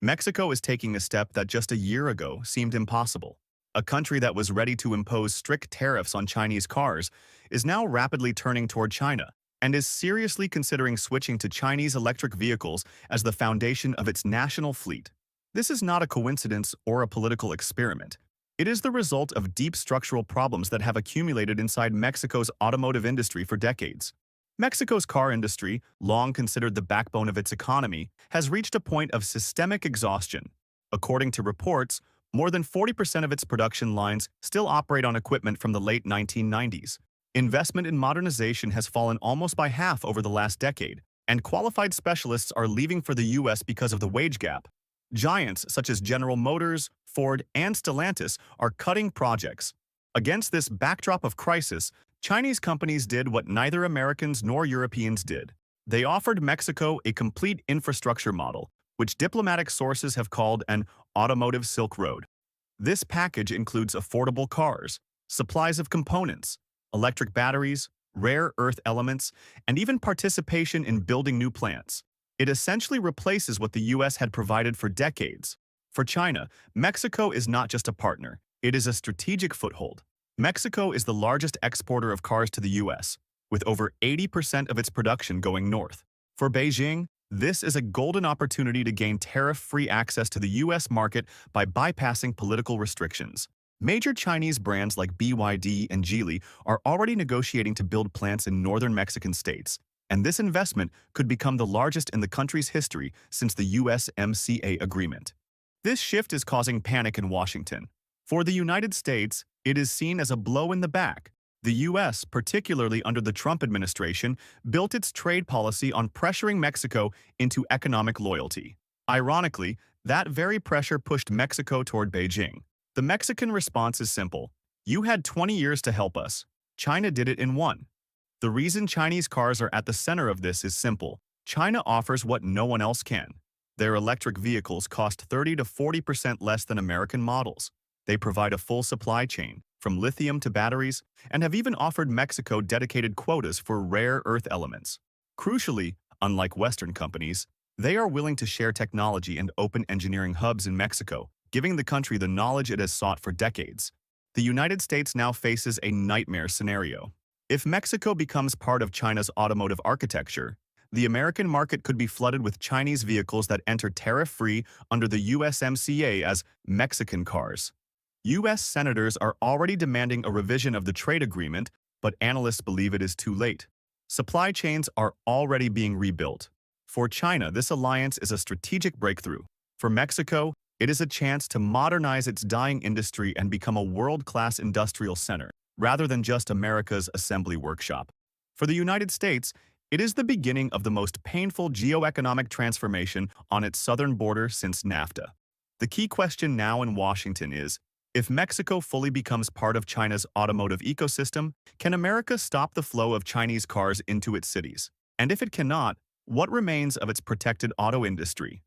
Mexico is taking a step that just a year ago seemed impossible. A country that was ready to impose strict tariffs on Chinese cars is now rapidly turning toward China and is seriously considering switching to Chinese electric vehicles as the foundation of its national fleet. This is not a coincidence or a political experiment. It is the result of deep structural problems that have accumulated inside Mexico's automotive industry for decades. Mexico's car industry, long considered the backbone of its economy, has reached a point of systemic exhaustion. According to reports, more than 40% of its production lines still operate on equipment from the late 1990s. Investment in modernization has fallen almost by half over the last decade, and qualified specialists are leaving for the U.S. because of the wage gap. Giants such as General Motors, Ford, and Stellantis are cutting projects. Against this backdrop of crisis, Chinese companies did what neither Americans nor Europeans did. They offered Mexico a complete infrastructure model, which diplomatic sources have called an automotive Silk Road. This package includes affordable cars, supplies of components, electric batteries, rare earth elements, and even participation in building new plants. It essentially replaces what the U.S. had provided for decades. For China, Mexico is not just a partner, it is a strategic foothold. Mexico is the largest exporter of cars to the U.S., with over 80% of its production going north. For Beijing, this is a golden opportunity to gain tariff-free access to the U.S. market by bypassing political restrictions. Major Chinese brands like BYD and Geely are already negotiating to build plants in northern Mexican states, and this investment could become the largest in the country's history since the USMCA agreement. This shift is causing panic in Washington. For the United States, it is seen as a blow in the back. The U.S., particularly under the Trump administration, built its trade policy on pressuring Mexico into economic loyalty. Ironically, that very pressure pushed Mexico toward Beijing. The Mexican response is simple. You had 20 years to help us. China did it in one. The reason Chinese cars are at the center of this is simple. China offers what no one else can. Their electric vehicles cost 30 to 40% less than American models. They provide a full supply chain, from lithium to batteries, and have even offered Mexico dedicated quotas for rare earth elements. Crucially, unlike Western companies, they are willing to share technology and open engineering hubs in Mexico, giving the country the knowledge it has sought for decades. The United States now faces a nightmare scenario. If Mexico becomes part of China's automotive architecture, the American market could be flooded with Chinese vehicles that enter tariff-free under the USMCA as Mexican cars. U.S. senators are already demanding a revision of the trade agreement, but analysts believe it is too late. Supply chains are already being rebuilt. For China, this alliance is a strategic breakthrough. For Mexico, it is a chance to modernize its dying industry and become a world-class industrial center, rather than just America's assembly workshop. For the United States, it is the beginning of the most painful geoeconomic transformation on its southern border since NAFTA. The key question now in Washington is, if Mexico fully becomes part of China's automotive ecosystem, can America stop the flow of Chinese cars into its cities? And if it cannot, what remains of its protected auto industry?